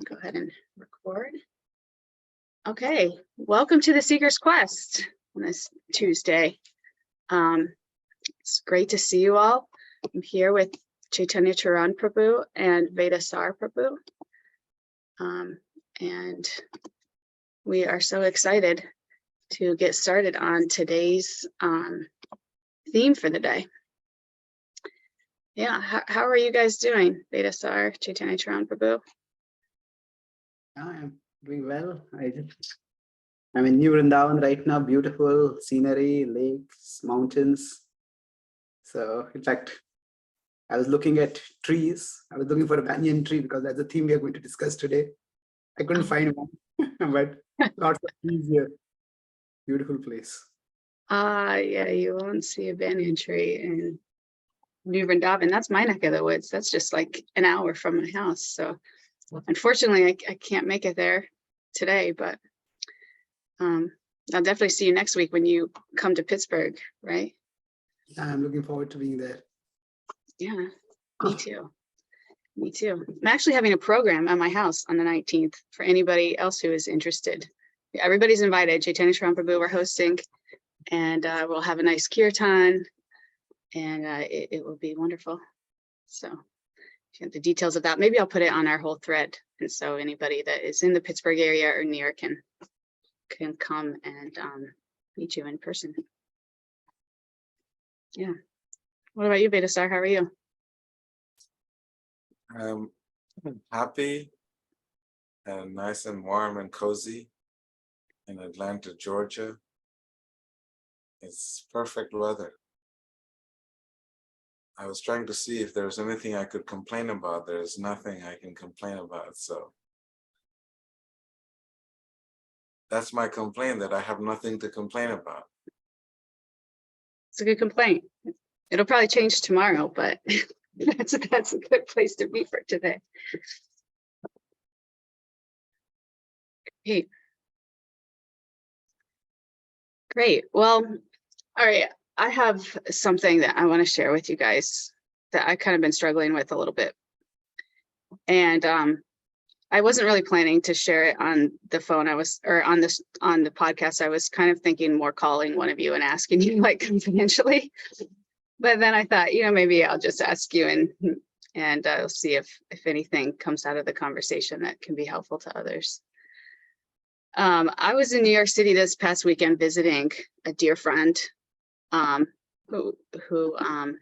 Go ahead and record. Okay, welcome to the Seeker's Quest on this Tuesday. It's great to see you all. I'm here with Chaitanya Charan Prabhu and Veda Sar Prabhu. And we are so excited to get started on today's theme for the day. Yeah, how are you guys doing? Veda Sar, Chaitanya Charan Prabhu? I'm doing well. I'm in New Vrindavan right now. Beautiful scenery, lakes, mountains. So, in fact, I was looking at trees. I was looking for a banyan tree because that's the theme we are going to discuss today. I couldn't find one, but lots of trees here. Beautiful place. Yeah, you won't see a banyan tree in New Vrindavan. That's my neck of the woods. That's just like an hour from my house. So unfortunately, I can't make it there today, but I'll definitely see you next week when you come to Pittsburgh, right? I'm looking forward to being there. Yeah, me too. Me too. I'm actually having a program at my house on the 19th for anybody else who is interested. Everybody's invited. Chaitanya Charan Prabhu, we're hosting, and we'll have a nice kirtan, and it will be wonderful. So the details of that, maybe I'll put it on our whole thread, and so anybody that is in the Pittsburgh area or near can come and meet you in person. Yeah. What about you, Veda Sar? How are you? I'm happy and nice and warm and cozy in Atlanta, Georgia. It's perfect weather. I was trying to see if there was anything I could complain about. There's nothing I can complain about. So that's my complaint, that I have nothing to complain about. It's a good complaint. It'll probably change tomorrow, but that's a good place to be for today. Great. Well, all right. I have something that I want to share with you guys that I kind of been struggling with a little bit. And I wasn't really planning to share it on the phone. On the podcast. I was kind of thinking more calling one of you and asking you like confidentially. But then I thought, maybe I'll just ask you and I'll see if anything comes out of the conversation that can be helpful to others. I was in New York City this past weekend visiting a dear friend who I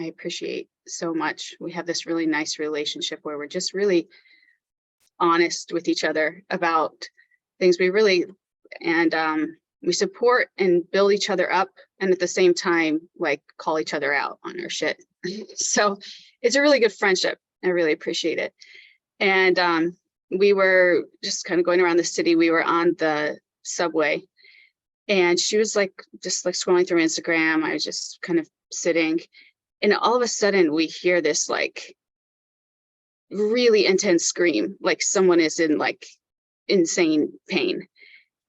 appreciate so much. We have this really nice relationship where we're just really honest with each other about things we support and build each other up, and at the same time, like call each other out on our shit. So it's a really good friendship. I really appreciate it. And we were just kind of going around the city. We were on the subway, and she was just scrolling through Instagram. I was just kind of sitting, and all of a sudden we hear this like really intense scream, like someone is in like insane pain.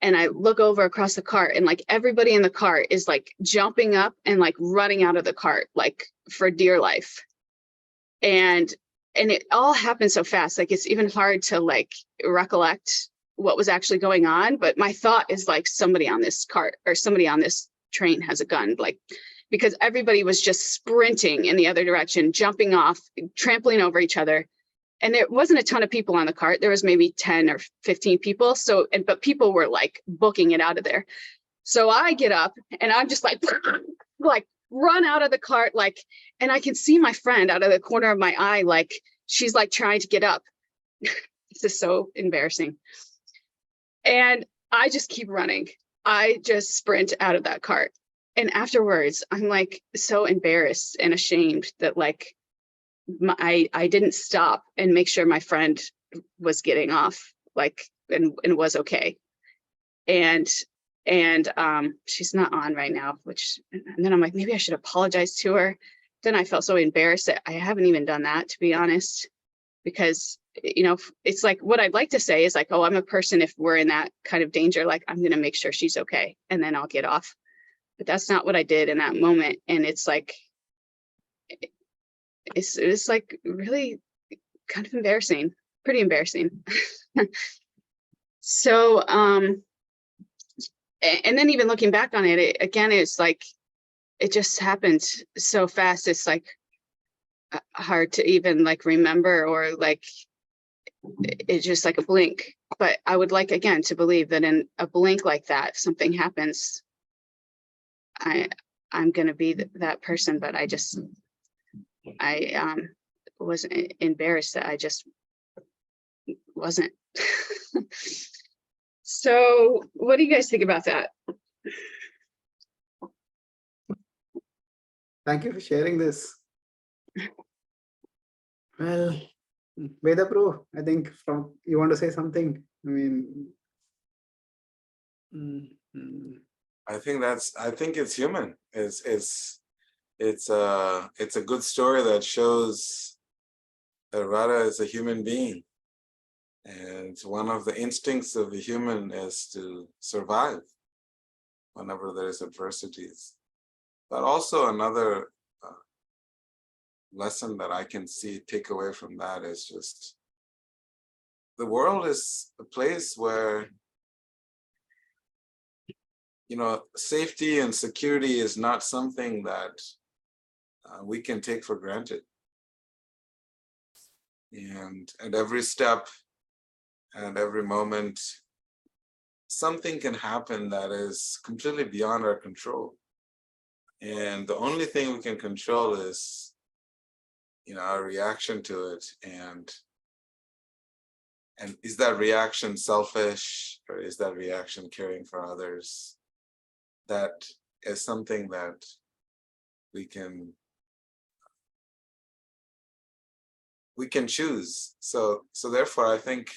And I look over across the cart, and like everybody in the cart is like jumping up and like running out of the cart, like for dear life. And it all happened so fast, like it's even hard to like recollect what was actually going on. But my thought is like somebody on this cart or somebody on this train has a gun, like, because everybody was just sprinting in the other direction, jumping off, trampling over each other. And there wasn't a ton of people on the cart. There was maybe 10 or 15 people. But people were like booking it out of there. So I get up and I'm just like run out of the cart, and I can see my friend out of the corner of my eye, like she's like trying to get up. This is so embarrassing. And I just keep running. I just sprint out of that cart. And afterwards, I'm like so embarrassed and ashamed that like I didn't stop and make sure my friend was getting off, and was okay. And she's not on right now, and then I'm like, maybe I should apologize to her. Then I felt so embarrassed that I haven't even done that, to be honest, because it's like what I'd like to say is like, oh, I'm a person, if we're in that kind of danger, like I'm going to make sure she's okay, and then I'll get off. But that's not what I did in that moment. And it's like, it's like really kind of embarrassing. pretty embarrassing. So, and then even looking back on it, again, it's like, it just happened so fast. It's like hard to even like remember, or like, it's just like a blink. But I would like, again, to believe that in a blink like that, if something happens, I'm going to be that person. But I was embarrassed that I just wasn't. So what do you guys think about that? Thank you for sharing this. Well, Veda Pro, I think you want to say something. I mean, I think it's human. It's a good story that shows that Radha is a human being. And one of the instincts of the human is to survive whenever there's adversities. But also another lesson that I can take away from that is just the world is a place where, safety and security is not something that we can take for granted. And at every step and every moment, something can happen that is completely beyond our control. And the only thing we can control is, our reaction to it. And is that reaction selfish, or is that reaction caring for others? That is something that we can choose. So therefore, I think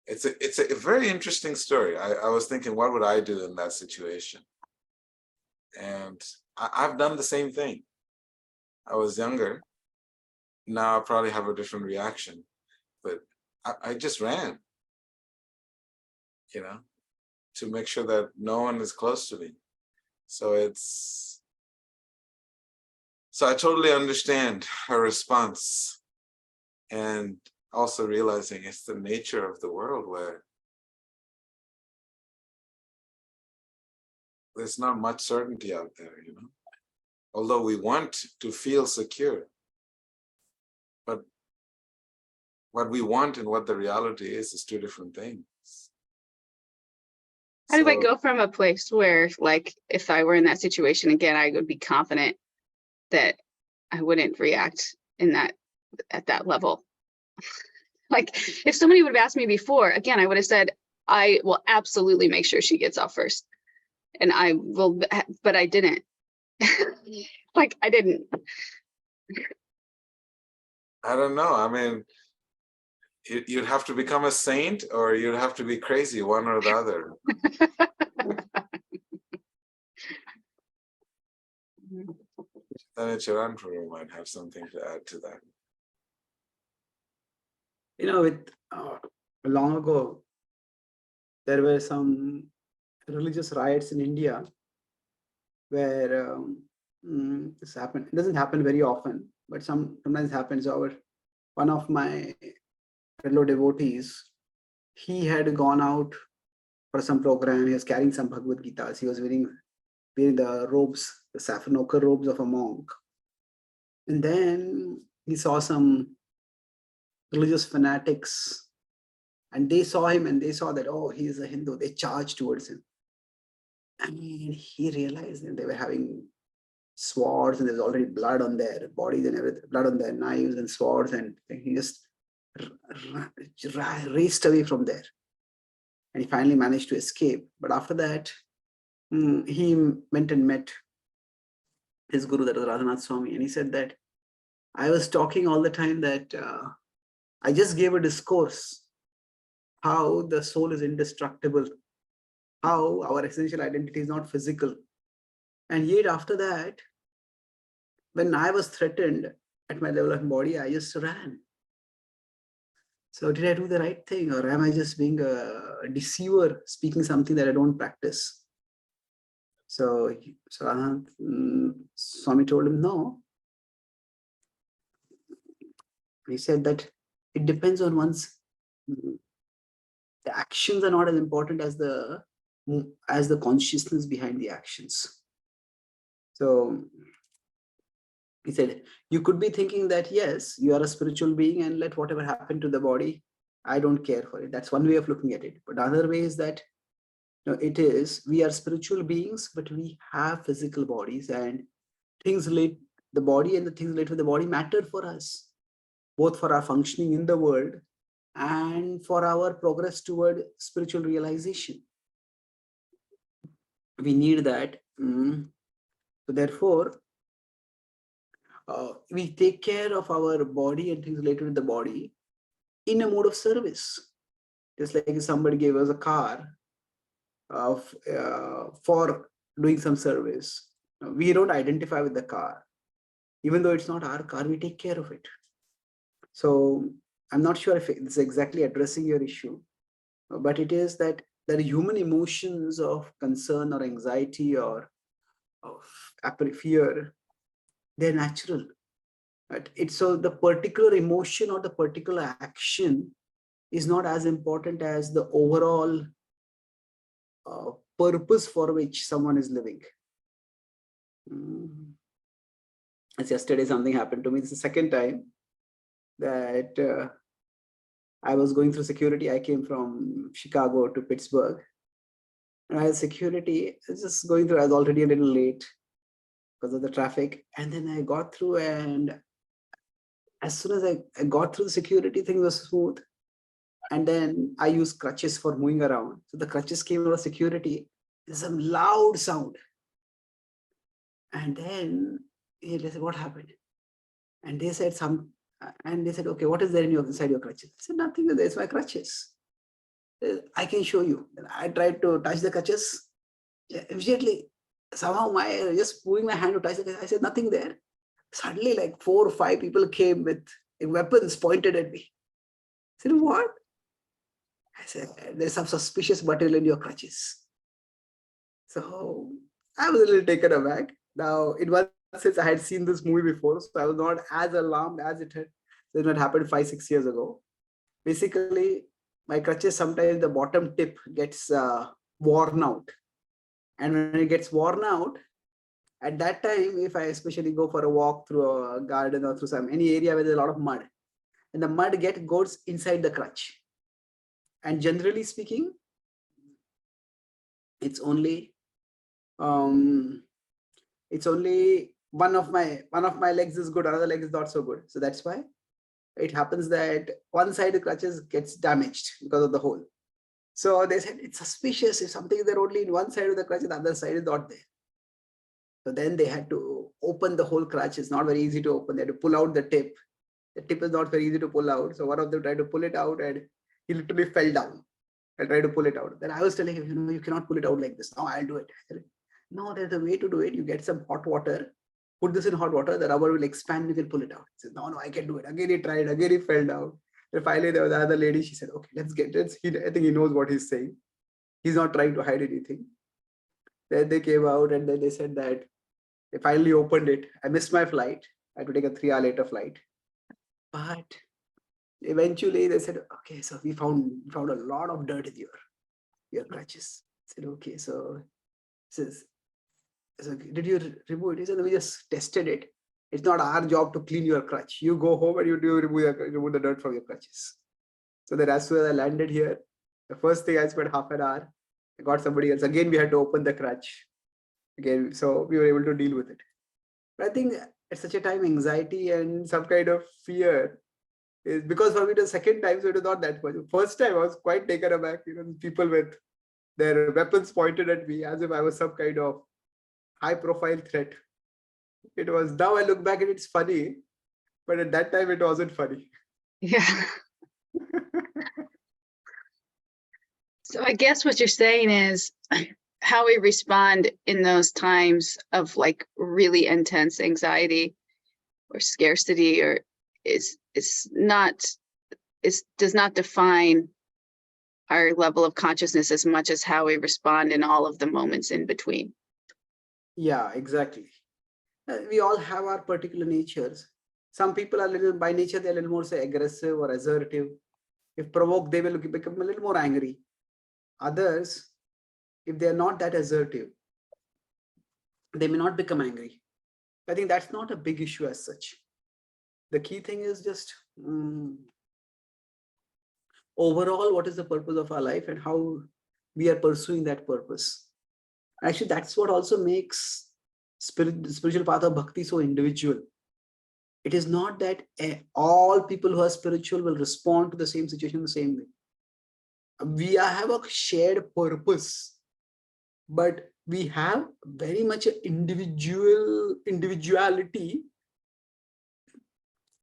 it's a very interesting story. I was thinking, what would I do in that situation? And I've done the same thing. I was younger. Now I probably have a different reaction, but I just ran, to make sure that no one is close to me. So I totally understand her response, and also realizing it's the nature of the world where there's not much certainty out there, although we want to feel secure. But what we want and what the reality is two different things. How do I go from a place where, like, if I were in that situation again, I would be confident that I wouldn't react at that level? Like, if somebody would have asked me before, again, I would have said, I will absolutely make sure she gets off first. And I will, but I didn't. Like, I didn't. I don't know. I mean, you'd have to become a saint, or you'd have to be crazy, one or the other. Then Charan might have something to add to that. Long ago, there were some religious riots in India where this happened. It doesn't happen very often, but sometimes happens. One of my fellow devotees, he had gone out for some program. He was carrying some Bhagavad Gita. He was wearing the robes, the saffron ochre robes of a monk. And then he saw some religious fanatics, and they saw him and they saw that, oh, he is a Hindu. They charged towards him. And he realized that they were having swords, and there was already blood on their bodies and everything, blood on their knives and swords, and he just raced away from there. And he finally managed to escape. But after that, he went and met his guru, that was Radhanath Swami, and he said that I was talking all the time that I just gave a discourse how the soul is indestructible, how our essential identity is not physical. And yet after that, when I was threatened at my level of body, I just ran. So did I do the right thing, or am I just being a deceiver, speaking something that I don't practice? So Swami told him, no. He said that it depends on one's the actions are not as important as the consciousness behind the actions. So he said, you could be thinking that, yes, you are a spiritual being and let whatever happen to the body, I don't care for it. That's one way of looking at it. But the other way is that, it is, we are spiritual beings, but we have physical bodies, and things relate, the body and the things related to the body matter for us, both for our functioning in the world and for our progress toward spiritual realization. We need that. So therefore, we take care of our body and things related to the body in a mode of service. Just like if somebody gave us a car for doing some service, we don't identify with the car. Even though it's not our car, we take care of it. So I'm not sure if it's exactly addressing your issue, but it is that the human emotions of concern or anxiety or of fear, they're natural. Right? It's so the particular emotion or the particular action is not as important as the overall purpose for which someone is living. As yesterday, something happened to me. It's the second time that I was going through security. I came from Chicago to Pittsburgh. And I had security. I was just going through. I was already a little late because of the traffic. And then I got through, and as soon as I got through the security, thing was smooth. And then I used crutches for moving around. So the crutches came out of security. There's some loud sound. And then they said, what happened? And they said okay, what is there inside your crutches? I said, nothing, there's my crutches. I can show you. And I tried to touch the crutches. Immediately, somehow just moving my hand to touch the crutches, I said, nothing there. Suddenly, like 4 or 5 people came with weapons pointed at me. I said, what? I said, there's some suspicious material in your crutches. So I was a little taken aback. Now, in one sense, I had seen this movie before, so I was not as alarmed as it had happened 5-6 years ago. Basically, my crutches, sometimes the bottom tip gets worn out. And when it gets worn out, at that time, if I especially go for a walk through a garden or through any area where there's a lot of mud, and the mud goes inside the crutch. And generally speaking, it's only one of my legs is good, another leg is not so good. So that's why it happens that one side of the crutches gets damaged because of the hole. So they said it's suspicious if something is there only in one side of the crutch, the other side is not there. So then they had to open the whole crutch. It's not very easy to open. They had to pull out the tip. The tip is not very easy to pull out. So one of them tried to pull it out, and he literally fell down. I tried to pull it out. Then I was telling him, you cannot pull it out like this. No, I'll do it. I said, no, there's a way to do it. You get some hot water, put this in hot water, the rubber will expand, you can pull it out. He said, no, I can do it. Again, he tried, again, he fell down. And finally, there was another lady. She said, okay, let's get it. I think he knows what he's saying. He's not trying to hide anything. Then they came out, and then they said that they finally opened it. I missed my flight. I had to take a 3-hour later flight. But eventually they said, okay, so we found a lot of dirt in your crutches. I said, okay, so did you remove it? He said, we just tested it. It's not our job to clean your crutch. You go home and you remove the dirt from your crutches. So then as soon as I landed here, the first thing I spent half an hour, I got somebody else. Again, we had to open the crutch. Again, so we were able to deal with it. But I think at such a time, anxiety and some kind of fear is, because for me the second time, so it was not that much. First time I was quite taken aback, people with their weapons pointed at me as if I was some kind of high profile threat. It was, now I look back and it's funny, but at that time it wasn't funny. Yeah. So I guess what you're saying is how we respond in those times of like really intense anxiety or scarcity does not define our level of consciousness as much as how we respond in all of the moments in between. Yeah, exactly. We all have our particular natures. Some people are by nature, they're a little more, say, aggressive or assertive. If provoked, they will become a little more angry. Others, if they are not that assertive, they may not become angry. I think that's not a big issue as such. The key thing is just overall, what is the purpose of our life and how we are pursuing that purpose. Actually, that's what also makes the spiritual path of bhakti so individual. It is not that all people who are spiritual will respond to the same situation the same way. We have a shared purpose, but we have very much an individuality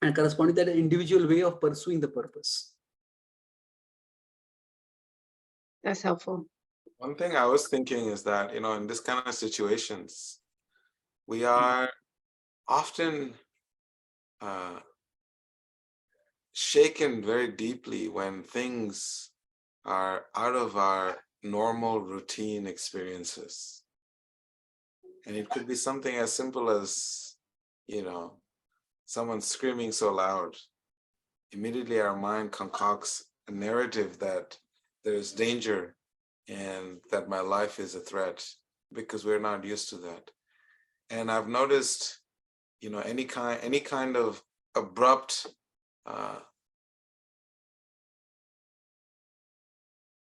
and corresponding to that individual way of pursuing the purpose. That's helpful. One thing I was thinking is that, in this kind of situations, we are often shaken very deeply when things are out of our normal routine experiences. And it could be something as simple as, someone screaming so loud. Immediately our mind concocts a narrative that there's danger and that my life is a threat, because we're not used to that. And I've noticed, any kind of abrupt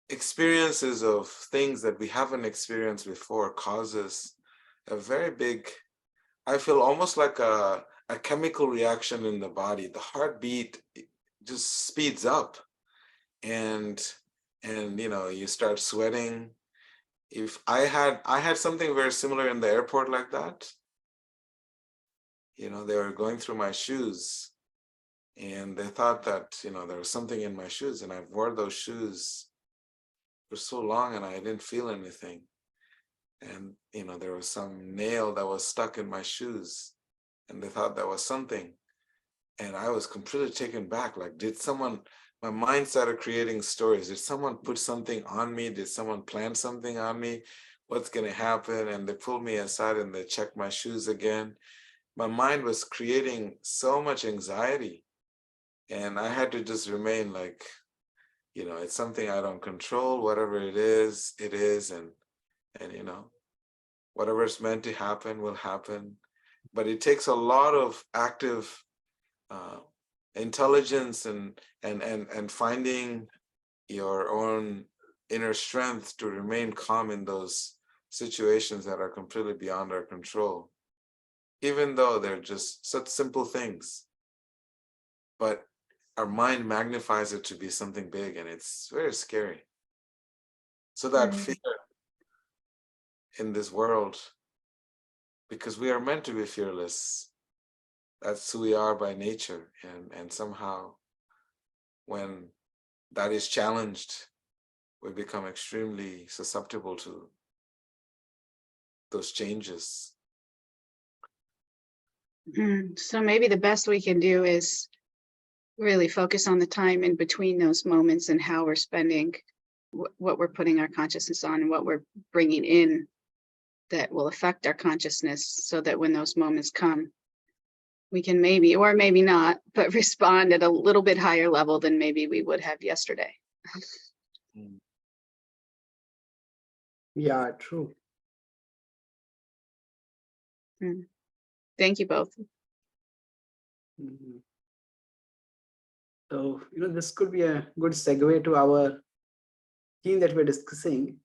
experiences of things that we haven't experienced before causes a very big, I feel almost like a chemical reaction in the body. The heartbeat just speeds up, and you start sweating. If I had something very similar in the airport like that. They were going through my shoes and they thought that, there was something in my shoes, and I've worn those shoes for so long and I didn't feel anything. And, there was some nail that was stuck in my shoes and they thought that was something. And I was completely taken back. Like, my mind started creating stories. Did someone put something on me? Did someone plant something on me? What's going to happen? And they pulled me aside and they checked my shoes again. My mind was creating so much anxiety, and I had to just remain like, it's something I don't control. Whatever it is, and whatever's meant to happen will happen. But it takes a lot of active intelligence and finding your own inner strength to remain calm in those situations that are completely beyond our control, even though they're just such simple things. But our mind magnifies it to be something big, and it's very scary. So that fear in this world, because we are meant to be fearless, that's who we are by nature, and somehow when that is challenged, we become extremely susceptible to those changes. So maybe the best we can do is really focus on the time in between those moments and how we're spending, what we're putting our consciousness on and what we're bringing in that will affect our consciousness, so that when those moments come, we can maybe, or maybe not, but respond at a little bit higher level than maybe we would have yesterday. Yeah, true. Thank you both. So, this could be a good segue to our theme that we're discussing.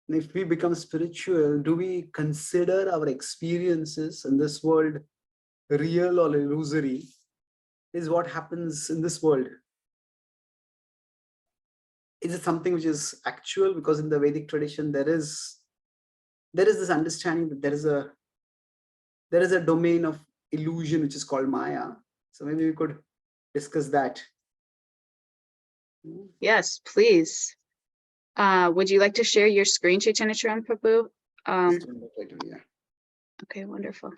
And if we become spiritual, do we consider our experiences in this world real or illusory? Is what happens in this world, is it something which is actual? Because in the Vedic tradition, there is this understanding that there is a domain of illusion which is called Maya. So maybe we could discuss that. Yes, please. Would you like to share your screen, Chaitanya Charan Prabhu? Yeah. Okay, wonderful.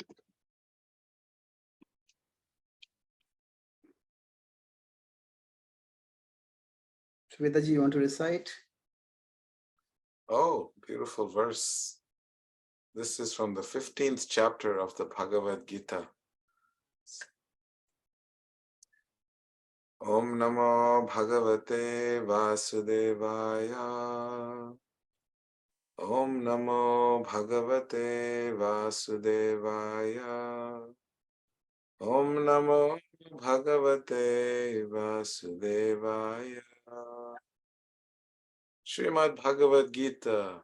Shwetaji, you want to recite? Oh, beautiful verse. This is from the 15th chapter of the Bhagavad Gita. Om Namo Bhagavate Vasudevaya. Om Namo Bhagavate Vasudevaya. Om Namo Bhagavate Vasudevaya. Srimad Bhagavad Gita,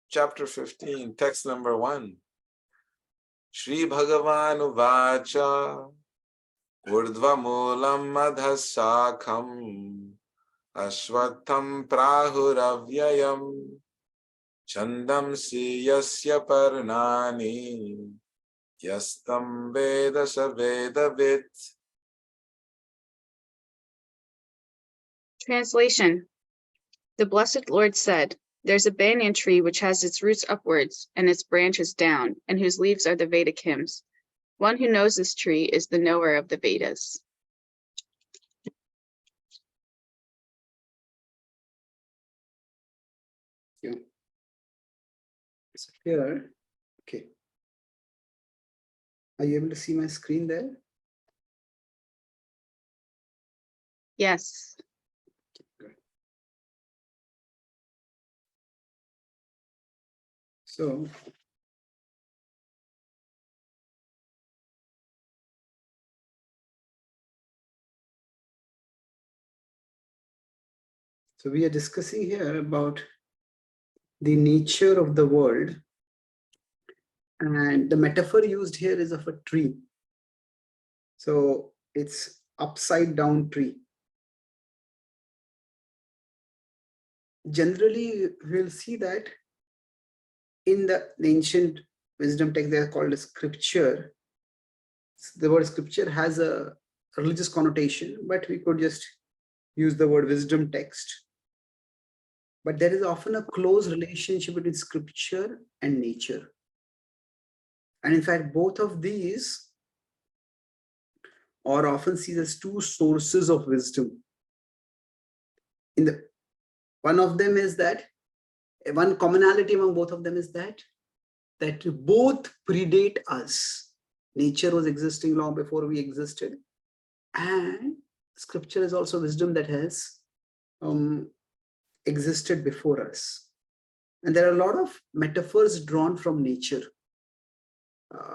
chapter 15, text number 1. Shri Bhagavan Uvacha Urdhva Moolam Madhasakham Ashwatham Prahuravyayam Chandamsi Yasya Parnani Yastam Veda Savedavit. Translation. The Blessed Lord said, "There's a banyan tree which has its roots upwards and its branches down, and whose leaves are the Vedic hymns. One who knows this tree is the knower of the Vedas." Yeah. So here, okay. Are you able to see my screen there? Yes. Good. So we are discussing here about the nature of the world, and the metaphor used here is of a tree. So it's upside down tree. Generally, we'll see that in the ancient wisdom text, they are called a scripture. The word scripture has a religious connotation, but we could just use the word wisdom text. But there is often a close relationship between scripture and nature. And in fact, both of these are often seen as two sources of wisdom. One of them is that, one commonality among both of them is that both predate us. Nature was existing long before we existed, and scripture is also wisdom that has existed before us. And there are a lot of metaphors drawn from nature,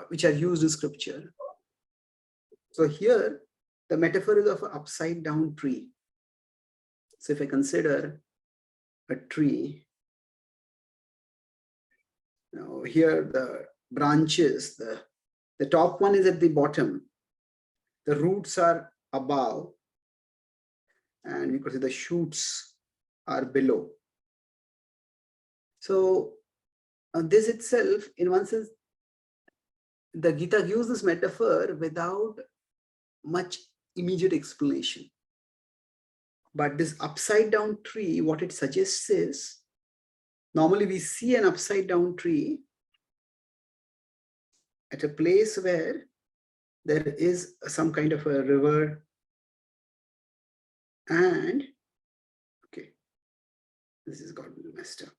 which are used in scripture. So here, the metaphor is of an upside down tree. So if I consider a tree, now here the branches, the top one is at the bottom, the roots are above, and we could say the shoots are below. So this itself, in one sense, the Gita gives this metaphor without much immediate explanation. But this upside down tree, what it suggests is, normally we see an upside down tree at a place where there is some kind of a river, and okay, this has got messed up.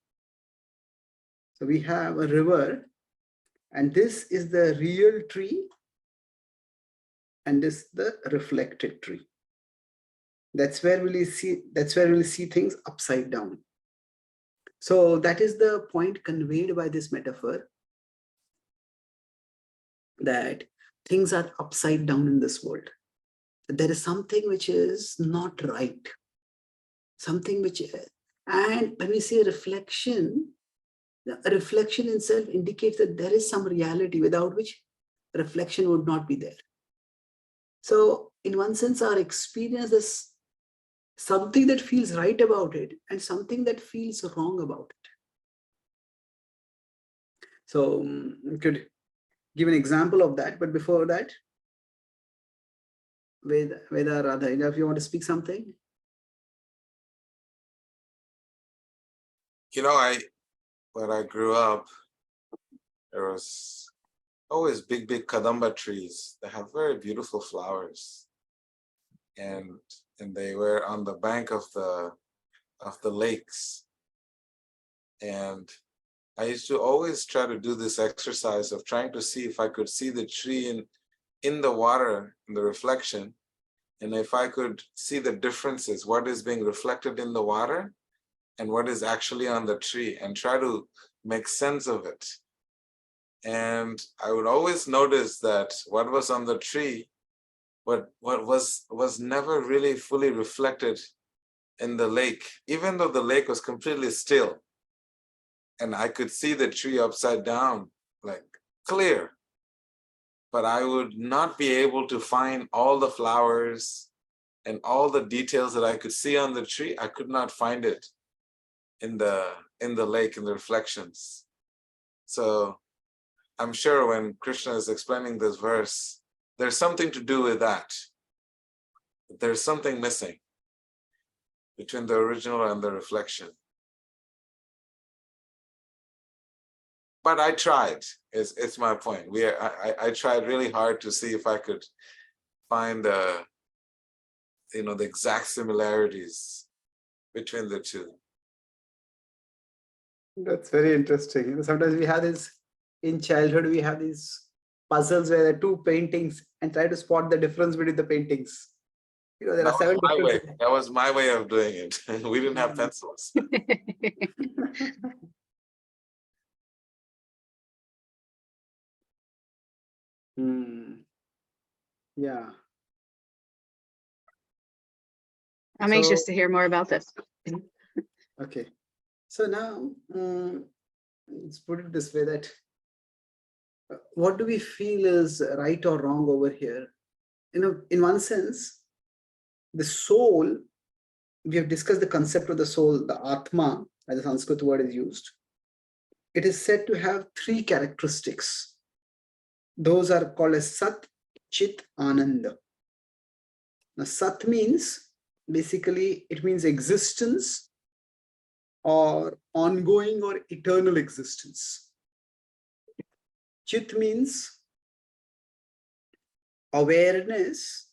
So we have a river, and this is the real tree, and this is the reflected tree. That's where we'll see things upside down. So that is the point conveyed by this metaphor, that things are upside down in this world. There is something which is not right. Something which, and when we say reflection, a reflection itself indicates that there is some reality without which reflection would not be there. So in one sense, our experience is something that feels right about it and something that feels wrong about it. So we could give an example of that, but before that, Veda Radha, if you want to speak something. You know, when I grew up, there was always big kadamba trees that have very beautiful flowers, and they were on the bank of the lakes. And I used to always try to do this exercise of trying to see if I could see the tree in the water, in the reflection, And if I could see the differences, what is being reflected in the water and what is actually on the tree, and try to make sense of it. And I would always notice that what was on the tree, what was never really fully reflected in the lake, even though the lake was completely still. And I could see the tree upside down, like clear. But I would not be able to find all the flowers and all the details that I could see on the tree. I could not find it in the lake, in the reflections. So I'm sure when Krishna is explaining this verse, there's something to do with that. There's something missing between the original and the reflection. But I tried. It's my point. I tried really hard to see if I could find the exact similarities between the two. That's very interesting. Sometimes we have this in childhood, we have these puzzles where there are two paintings and try to spot the difference between the paintings. There are 7 differences. That was my way of doing it. We didn't have pencils. Yeah. I'm anxious to hear more about this. Okay. So now, let's put it this way, that what do we feel is right or wrong over here? In one sense, the soul, we have discussed the concept of the soul, the Atma, as the Sanskrit word is used. It is said to have 3 characteristics. Those are called as Sat, Chit, Ananda. Now, Sat means, basically, it means existence or ongoing or eternal existence. Chit means awareness,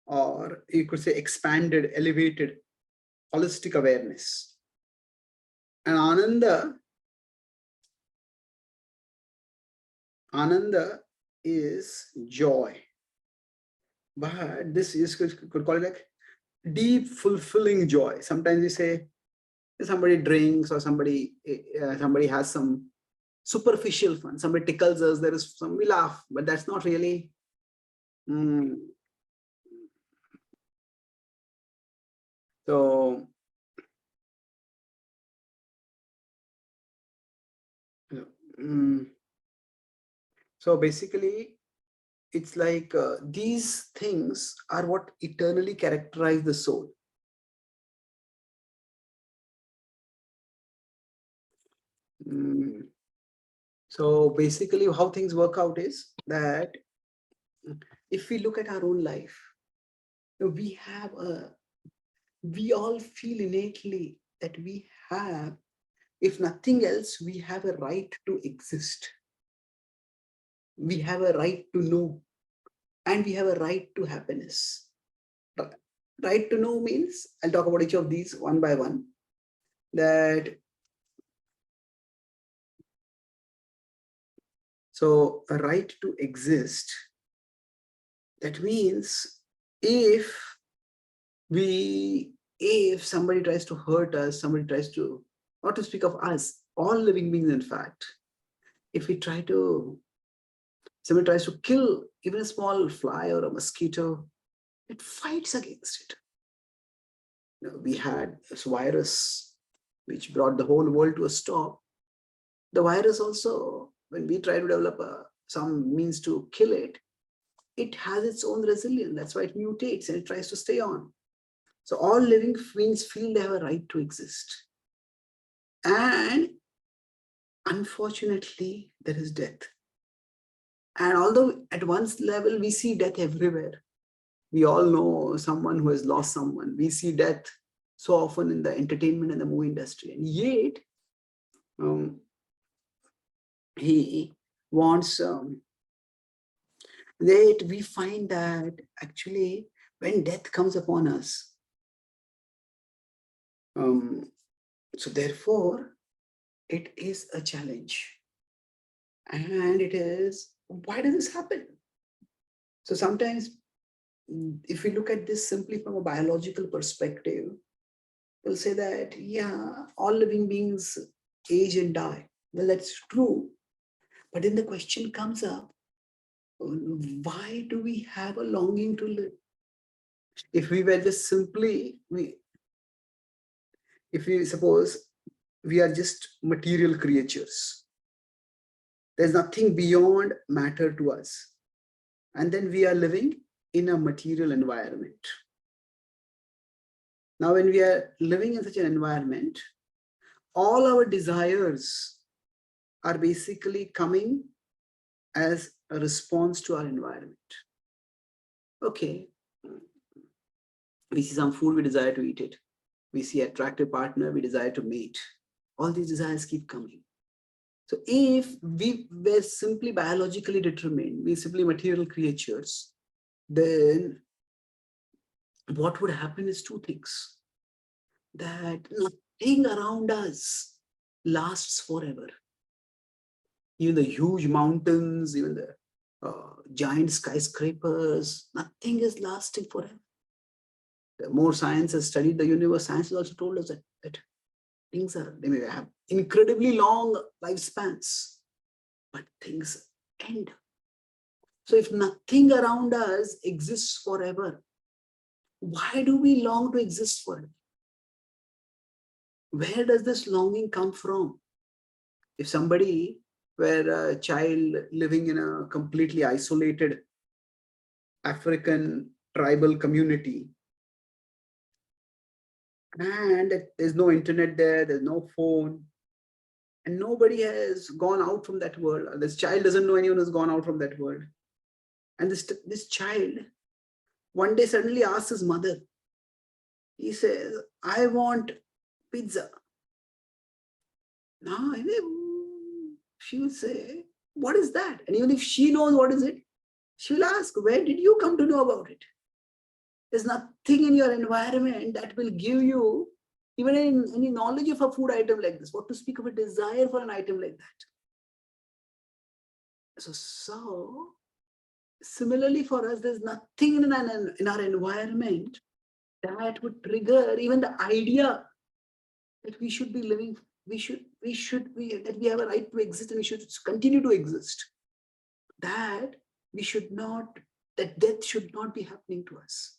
or you could say expanded, elevated, holistic awareness. And Ananda is joy. But this is could call it like deep, fulfilling joy. Sometimes we say somebody drinks or somebody has some superficial fun. Somebody tickles us. There is some, we laugh, but that's not really. So basically, it's like these things are what eternally characterize the soul. So basically, how things work out is that if we look at our own life, we all feel innately that we have, if nothing else, we have a right to exist. We have a right to know, and we have a right to happiness. Right to know means, I'll talk about each of these one by one, that so a right to exist, that means if somebody tries to hurt us, somebody tries to, not to speak of us, all living beings, in fact, if somebody tries to kill even a small fly or a mosquito, it fights against it. We had this virus which brought the whole world to a stop. The virus also, when we try to develop some means to kill it, it has its own resilience. That's why it mutates and it tries to stay on. So all living beings feel they have a right to exist. And unfortunately, there is death. And although at one level we see death everywhere, we all know someone who has lost someone. We see death so often in the entertainment and the movie industry. And yet, he wants, that we find that actually when death comes upon us, so therefore, it is a challenge. And it is, why does this happen? So sometimes if we look at this simply from a biological perspective, we'll say that, yeah, all living beings age and die. Well, that's true. But then the question comes up, why do we have a longing to live? If we were just simply, if we suppose we are just material creatures, there's nothing beyond matter to us. And then we are living in a material environment. Now, when we are living in such an environment, all our desires are basically coming as a response to our environment. Okay, we see some food, we desire to eat it. We see an attractive partner, we desire to mate. All these desires keep coming. So if we were simply biologically determined, we're simply material creatures, then what would happen is two things. That nothing around us lasts forever. Even the huge mountains, even the giant skyscrapers, nothing is lasting forever. The more science has studied the universe, science has also told us that things they may have incredibly long lifespans, but things end. So if nothing around us exists forever, why do we long to exist forever? Where does this longing come from? If somebody were a child living in a completely isolated African tribal community, and there's no internet there, there's no phone, and nobody has gone out from that world. This child doesn't know anyone who's gone out from that world. And this child one day suddenly asks his mother, he says, I want pizza. Now, she will say, what is that? And even if she knows what is it, she will ask, where did you come to know about it? There's nothing in your environment that will give you even any knowledge of a food item like this. What to speak of a desire for an item like that? So similarly for us, there's nothing in our environment that would trigger even the idea that we should be living, that we have a right to exist and we should continue to exist. That death should not be happening to us.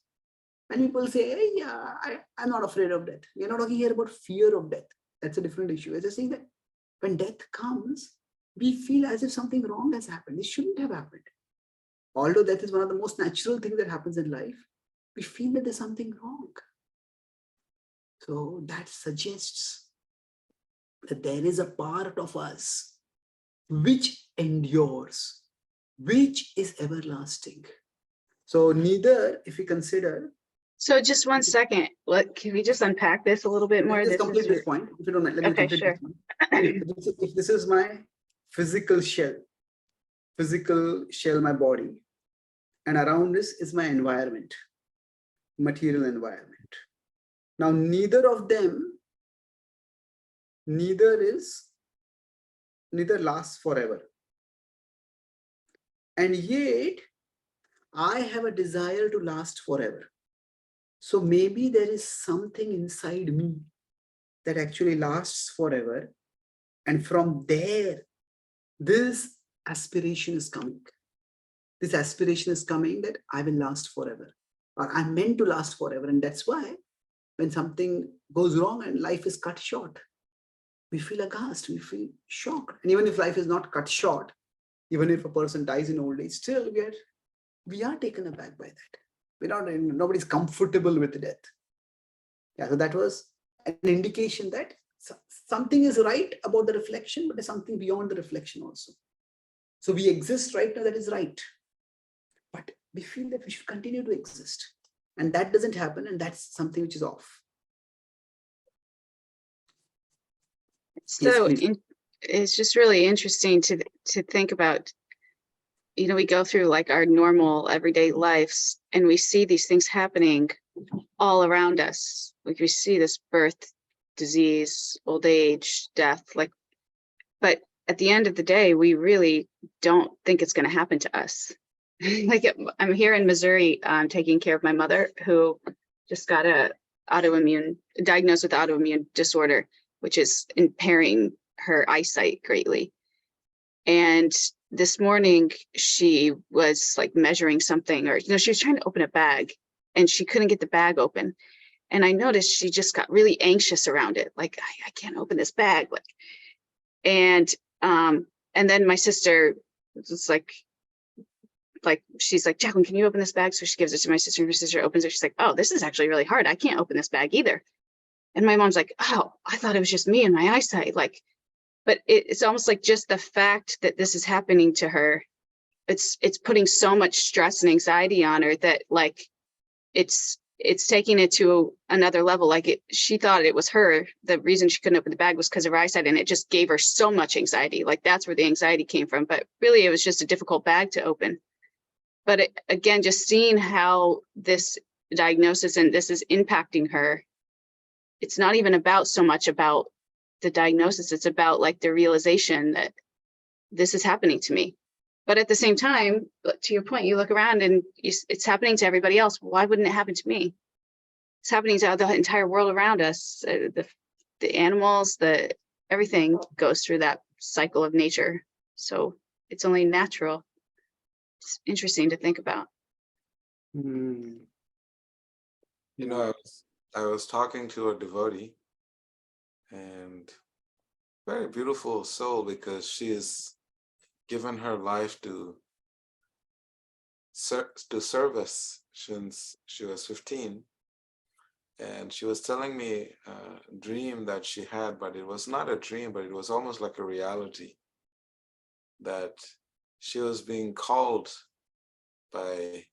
When people say, hey, yeah, I'm not afraid of death. We're not talking here about fear of death. That's a different issue. We're just saying that when death comes, we feel as if something wrong has happened. It shouldn't have happened. Although death is one of the most natural things that happens in life, we feel that there's something wrong. So that suggests that there is a part of us which endures, which is everlasting. So neither, if we consider. So just one second. Can we just unpack this a little bit more? Let's complete this point. If you don't mind, let me complete sure. this point. If this is my physical shell, my body, and around this is my environment, material environment. Now, neither lasts forever. And yet, I have a desire to last forever. So maybe there is something inside me that actually lasts forever. And from there, this aspiration is coming. This aspiration is coming that I will last forever, or I'm meant to last forever. And that's why when something goes wrong and life is cut short, we feel aghast, we feel shocked. And even if life is not cut short, even if a person dies in old age, still we are taken aback by that. Nobody's comfortable with death. Yeah, so that was an indication that something is right about the reflection, but there's something beyond the reflection also. So we exist right now, that is right. But we feel that we should continue to exist. And that doesn't happen, and that's something which is off. So Yes, it's just really interesting to think about. We go through like our normal everyday lives and we see these things happening all around us. Like we see this birth, disease, old age, death, but at the end of the day, we really don't think it's going to happen to us. like I'm here in Missouri, taking care of my mother who just got diagnosed with autoimmune disorder, which is impairing her eyesight greatly. And this morning she was like measuring something, or she was trying to open a bag and she couldn't get the bag open. And I noticed she just got really anxious around it. Like, I can't open this bag. And then my sister was like, she's like, Jacqueline, can you open this bag? So she gives it to my sister, and my sister opens it. She's like, oh, this is actually really hard. I can't open this bag either. And my mom's like, oh, I thought it was just me and my eyesight. Like, but it's almost like just the fact that this is happening to her, it's putting so much stress and anxiety on her that like it's taking it to another level. Like she thought it was her. The reason she couldn't open the bag was because of her eyesight, and it just gave her so much anxiety. Like that's where the anxiety came from. But really, it was just a difficult bag to open. But again, just seeing how this diagnosis and this is impacting her, it's not even about so much about the diagnosis. It's about like the realization that this is happening to me. But at the same time, to your point, you look around and it's happening to everybody else. Why wouldn't it happen to me? It's happening to the entire world around us. The animals, everything goes through that cycle of nature. So it's only natural. It's interesting to think about. Hmm. You know, I was talking to a devotee, and very beautiful soul, because she has given her life to service since she was 15. And she was telling me a dream that she had, but it was not a dream, but it was almost like a reality, that she was being called by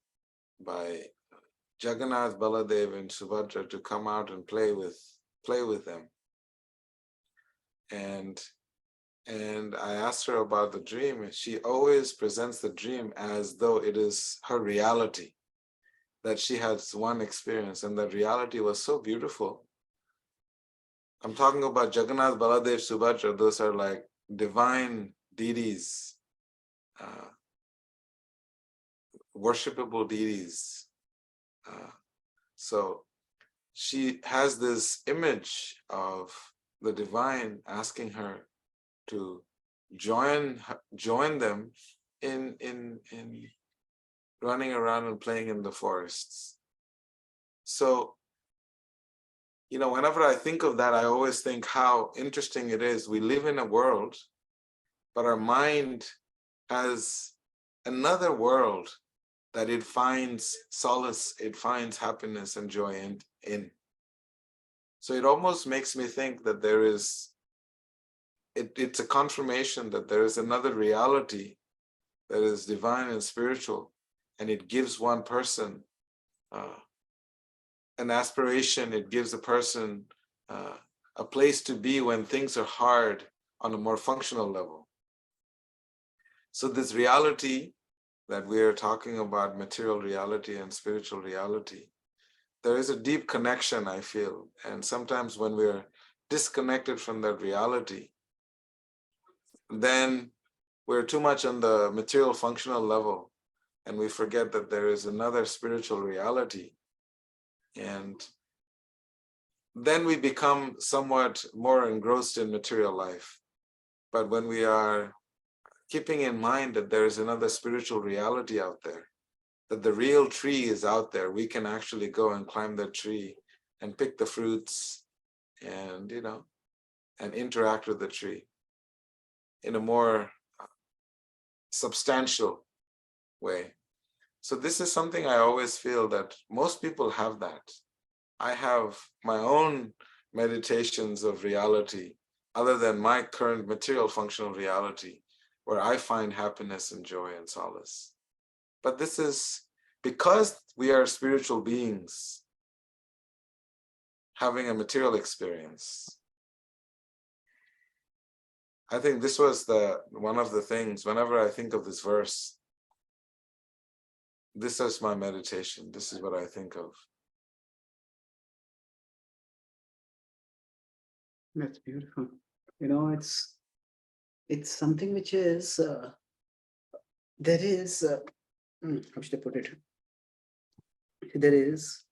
Jagannath, Baladev, and Subhadra to come out and play with them. And I asked her about the dream. She always presents the dream as though it is her reality, that she has one experience, and that reality was so beautiful. I'm talking about Jagannath, Baladev, Subhadra. Those are like divine deities, worshipable deities. So she has this image of the divine asking her to join them in running around and playing in the forests. So, whenever I think of that, I always think how interesting it is. We live in a world, but our mind has another world that it finds solace, it finds happiness and joy in. So it almost makes me think that it's a confirmation that there is another reality that is divine and spiritual, and it gives one person an aspiration. It gives a person a place to be when things are hard on a more functional level. So this reality that we are talking about, material reality and spiritual reality, there is a deep connection, I feel. And sometimes when we're disconnected from that reality, then we're too much on the material functional level, and we forget that there is another spiritual reality. And then we become somewhat more engrossed in material life. But when we are keeping in mind that there is another spiritual reality out there, that the real tree is out there, we can actually go and climb that tree and pick the fruits and, and interact with the tree in a more substantial way. So this is something I always feel that most people have that. I have my own meditations of reality other than my current material functional reality, where I find happiness and joy and solace. But this is because we are spiritual beings having a material experience. I think this was one of the things, whenever I think of this verse, this is my meditation. This is what I think of. That's beautiful. It's something which is, there is how should I put it? There is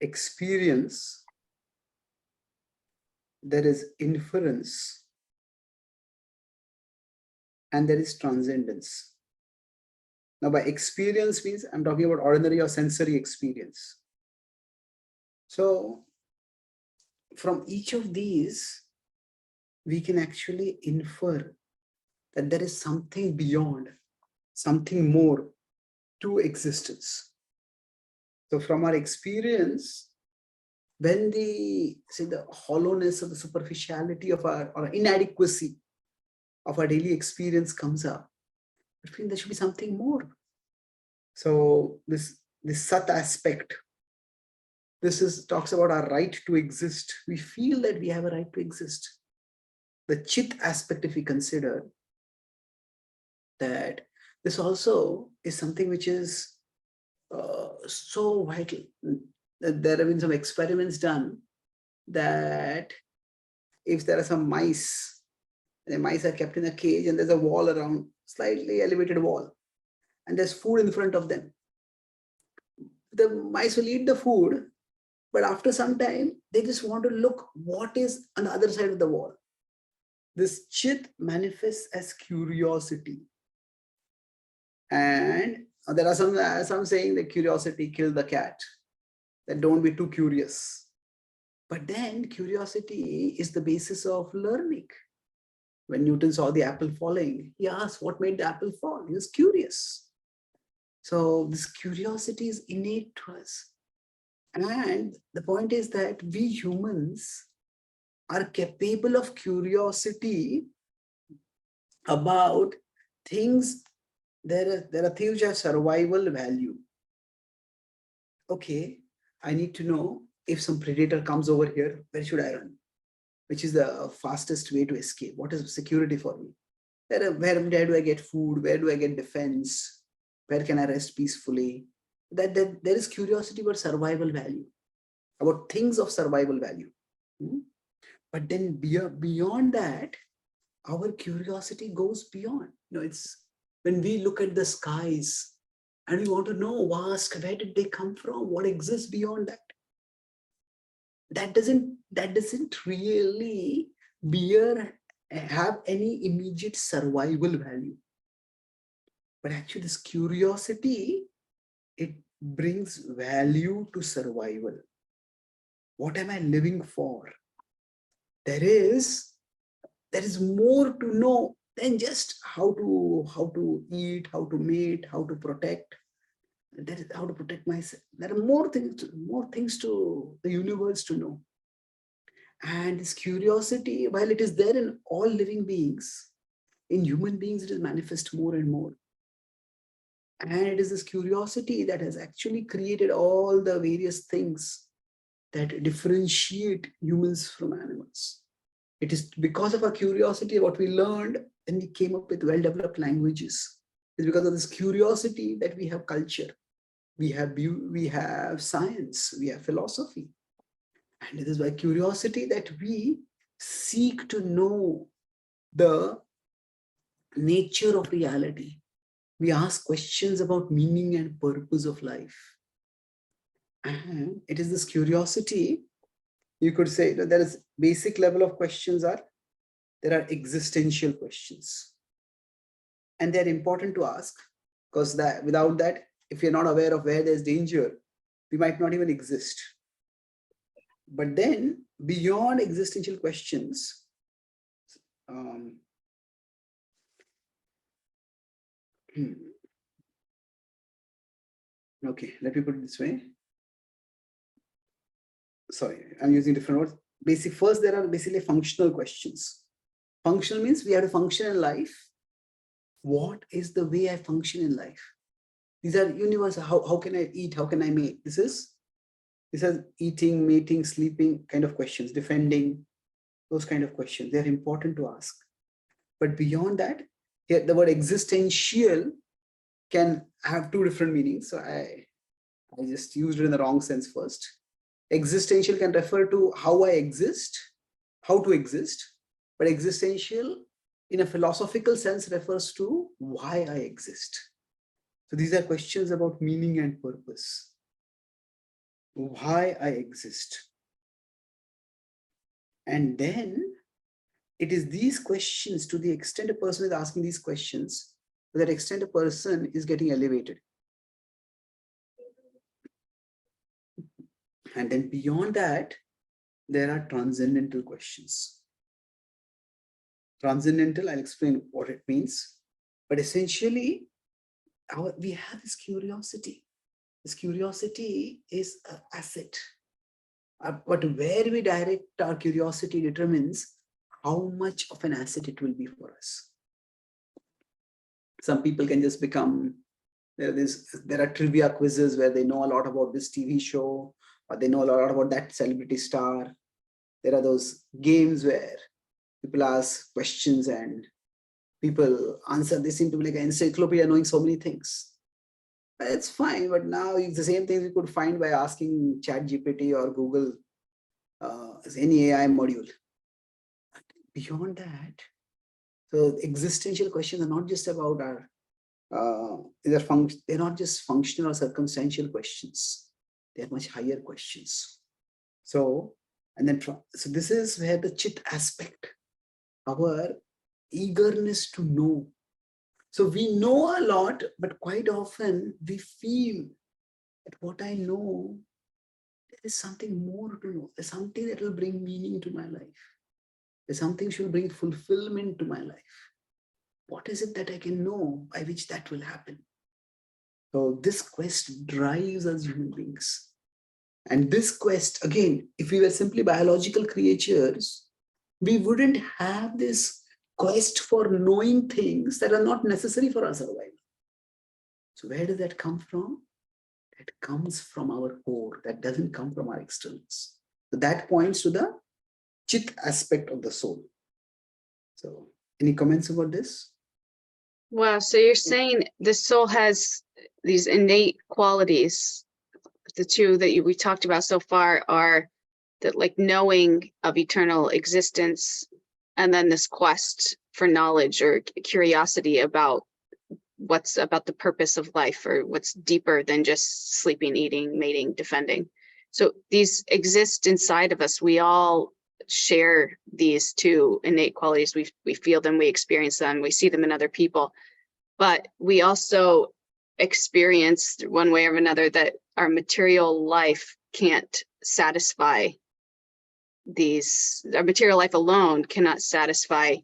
experience, there is inference, and there is transcendence. Now, by experience means I'm talking about ordinary or sensory experience. So, from each of these, we can actually infer that there is something beyond, something more to existence. So, from our experience, when the hollowness or the superficiality of our or inadequacy of our daily experience comes up, I feel there should be something more. So this sat aspect, talks about our right to exist. We feel that we have a right to exist. The chit aspect, if we consider that, this also is something which is so vital. There have been some experiments done that if there are some mice, the mice are kept in a cage and there's a wall around, slightly elevated wall, and there's food in front of them. The mice will eat the food, but after some time, they just want to look what is on the other side of the wall. This chit manifests as curiosity. And there are some saying that curiosity killed the cat, that don't be too curious. But then curiosity is the basis of learning. When Newton saw the apple falling, he asked what made the apple fall. He was curious. So this curiosity is innate to us. And the point is that we humans are capable of curiosity about things. There are things which have survival value. Okay, I need to know if some predator comes over here, where should I run? Which is the fastest way to escape? What is security for me? Where do I get food? Where do I get defense? Where can I rest peacefully? That there is curiosity about survival value, about things of survival value. But then beyond that, our curiosity goes beyond. It's when we look at the skies and we want to know, where did they come from? What exists beyond that? That doesn't really have any immediate survival value. But actually, this curiosity, it brings value to survival. What am I living for? There is more to know than just how to eat, how to mate, how to protect. That is how to protect myself. There are more things to the universe to know. And this curiosity, while it is there in all living beings, in human beings, it is manifest more and more. And it is this curiosity that has actually created all the various things that differentiate humans from animals. It is because of our curiosity, what we learned, and we came up with well-developed languages. It's because of this curiosity that we have culture. We have science, we have philosophy. And it is by curiosity that we seek to know the nature of reality. We ask questions about meaning and purpose of life. And it is this curiosity, you could say that there is basic level of questions there are existential questions. And they're important to ask, because without that, if you're not aware of where there's danger, we might not even exist. But then beyond existential questions, okay, let me put it this way. Sorry, I'm using different words. First, there are basically functional questions. Functional means we have to function in life. What is the way I function in life? These are universal. How can I eat? How can I mate? This is eating, mating, sleeping kind of questions, defending, those kind of questions. They're important to ask. But beyond that, here the word existential can have two different meanings. So I just used it in the wrong sense first. Existential can refer to how I exist, how to exist. But existential, in a philosophical sense, refers to why I exist. So these are questions about meaning and purpose. Why I exist. And then it is these questions, to the extent a person is asking these questions, to that extent a person is getting elevated. And then beyond that, there are transcendental questions. Transcendental, I'll explain what it means. But essentially, we have this curiosity. This curiosity is an asset. But where we direct our curiosity determines how much of an asset it will be for us. Some people can just become, there are trivia quizzes where they know a lot about this TV show, or they know a lot about that celebrity star. There are those games where people ask questions and people answer. They seem to be like an encyclopedia knowing so many things. It's fine, but now it's the same things we could find by asking ChatGPT or Google, any AI module. But beyond that, so existential questions are not just about our, they're not just functional or circumstantial questions. They're much higher questions. So, and then, so this is where the chit aspect, our eagerness to know. So we know a lot, but quite often we feel that what I know, there is something more to know. There's something that will bring meaning to my life. There's something that will bring fulfillment to my life. What is it that I can know by which that will happen? So this quest drives us human beings. And this quest, again, if we were simply biological creatures, we wouldn't have this quest for knowing things that are not necessary for our survival. So where does that come from? It comes from our core. That doesn't come from our externals. So that points to the chit aspect of the soul. So any comments about this? Wow. So you're saying the soul has these innate qualities. The two that we talked about so far are that, like, knowing of eternal existence, and then this quest for knowledge or curiosity about what's about the purpose of life, or what's deeper than just sleeping, eating, mating, defending. So these exist inside of us. We all share these two innate qualities. We feel them, we experience them, we see them in other people, but we also experience one way or another that our material life can't satisfy these. Our material life alone cannot satisfy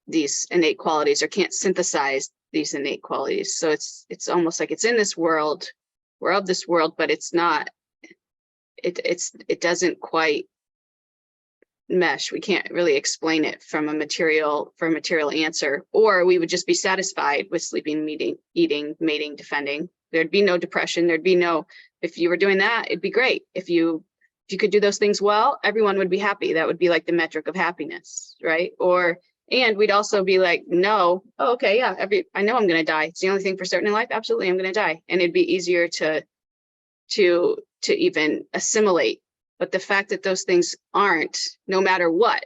these innate qualities, or can't synthesize these innate qualities. So it's almost like it's in this world, we're of this world, but it's not, it doesn't quite mesh. We can't really explain it from a material answer, or we would just be satisfied with sleeping, eating, mating, defending. There'd be no depression. There'd be no, if you were doing that, it'd be great. If you could do those things well, everyone would be happy. That would be like the metric of happiness, right? And we'd also be like, no, oh, okay, yeah, I know I'm going to die. It's the only thing for certain in life. Absolutely, I'm going to die. And it'd be easier to even assimilate. But the fact that those things aren't, no matter what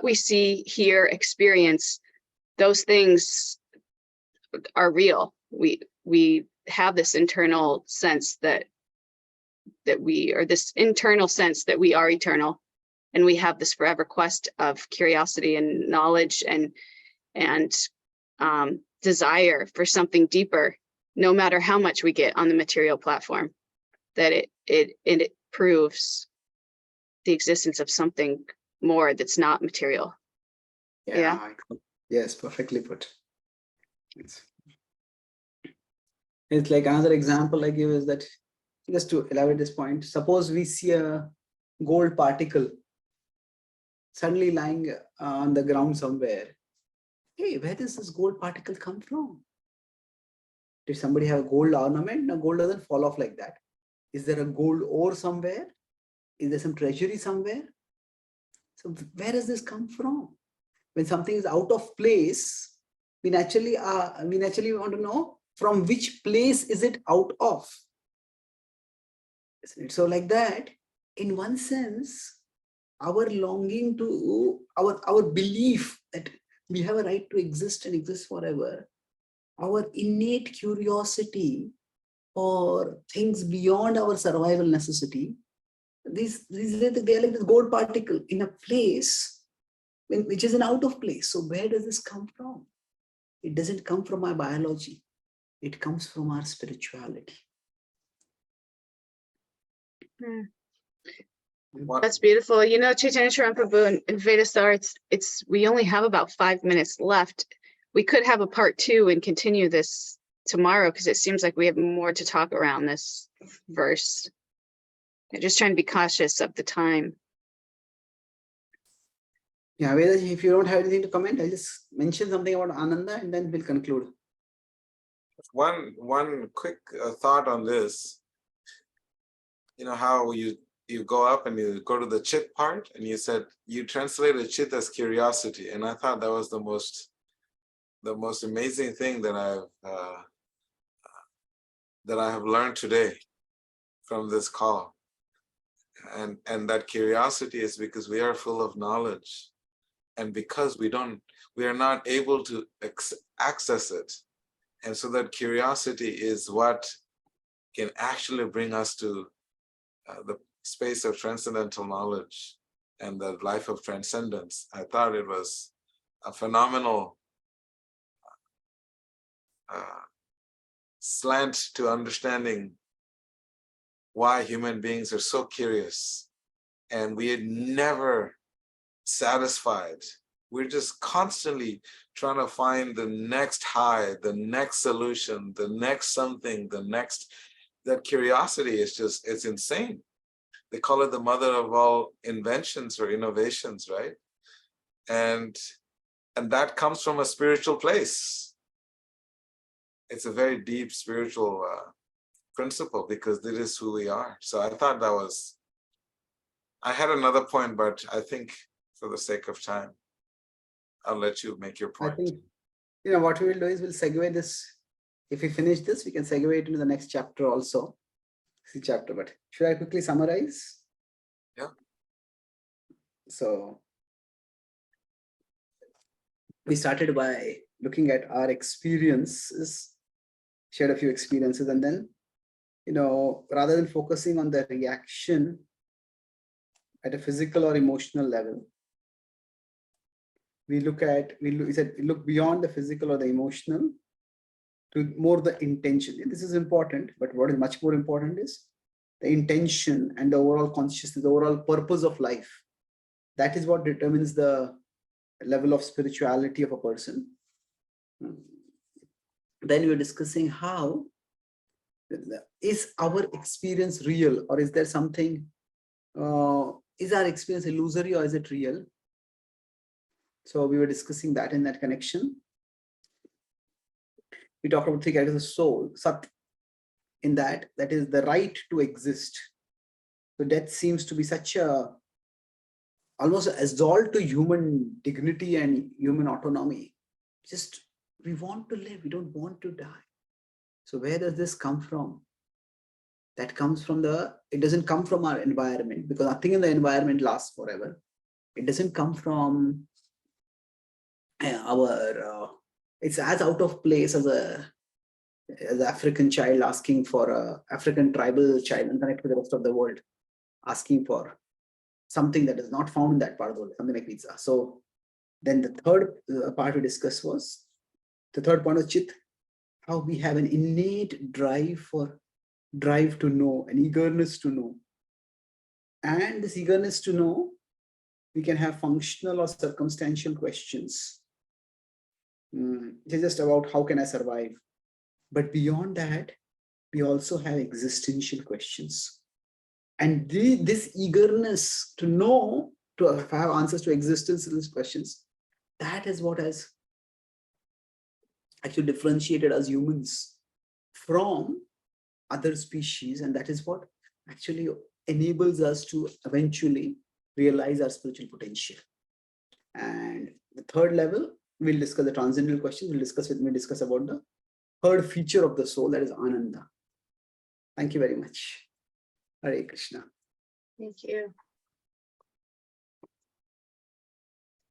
we see, hear, experience, those things are real. We have this internal sense that we are eternal, and we have this forever quest of curiosity and knowledge and desire for something deeper, no matter how much we get on the material platform, that it proves the existence of something more that's not material. Yeah. Yes, perfectly put. It's like another example I give is that, just to elaborate this point, suppose we see a gold particle suddenly lying on the ground somewhere. Hey, where does this gold particle come from? Did somebody have a gold ornament? No, gold doesn't fall off like that. Is there a gold ore somewhere? Is there some treasury somewhere? So where does this come from? When something is out of place, we naturally want to know from which place is it out of. Isn't it? So like that, in one sense, our longing to, our belief that we have a right to exist and exist forever our innate curiosity for things beyond our survival necessity, they are like this gold particle in a place which is an out of place. So where does this come from? It doesn't come from our biology. It comes from our spirituality. That's beautiful. You know, Chaitanya Prabhu in Vedasar, we only have about 5 minutes left. We could have a part 2 and continue this tomorrow because it seems like we have more to talk around this verse. I'm just trying to be cautious of the time. Yeah, Vedaji, if you don't have anything to comment, I'll just mention something about Ananda and then we'll conclude. One quick thought on this. You know how you go up and you go to the chit part, and you said you translated chit as curiosity, and I thought that was the most amazing thing that I have learned today from this call. And that curiosity is because we are full of knowledge, and because we are not able to access it. And so that curiosity is what can actually bring us to the space of transcendental knowledge and the life of transcendence. I thought it was a phenomenal slant to understanding why human beings are so curious, and we are never satisfied. We're just constantly trying to find the next high, the next solution, the next something, that curiosity is just, it's insane. They call it the mother of all inventions or innovations, right? And that comes from a spiritual place. It's a very deep spiritual principle because this is who we are. So I thought I had another point, but I think for the sake of time, I'll let you make your point. I think, what we will do is we'll segue this. If we finish this, we can segue it into the next chapter also. Chapter, but should I quickly summarize? Yeah. So we started by looking at our experiences, shared a few experiences, and then, rather than focusing on the reaction at a physical or emotional level, we look beyond the physical or the emotional to more the intention. This is important, but what is much more important is the intention and the overall consciousness, the overall purpose of life. That is what determines the level of spirituality of a person. Then we're discussing how is our experience real, or is there something, is our experience illusory or is it real? So we were discussing that in that connection. We talked about 3 characters of soul, Sat, in that is the right to exist. So death seems to be such almost an assault to human dignity and human autonomy. Just, we want to live, we don't want to die. So where does this come from? That comes from it doesn't come from our environment, because nothing in the environment lasts forever. It doesn't come from it's as out of place as an African child asking for African tribal child and connect with the rest of the world, asking for something that is not found in that part of the world, something like pizza. So then the third part we discussed was, the third point of Chit, how we have an innate drive to know, an eagerness to know. And this eagerness to know, we can have functional or circumstantial questions. It's just about how can I survive? But beyond that, we also have existential questions. And this eagerness to know, to have answers to existential questions, that is what has actually differentiated us humans from other species. And that is what actually enables us to eventually realize our spiritual potential. And the third level, we'll discuss the transcendental questions. We'll discuss about the third feature of the soul, that is Ananda. Thank you very much. Hare Krishna. Thank you.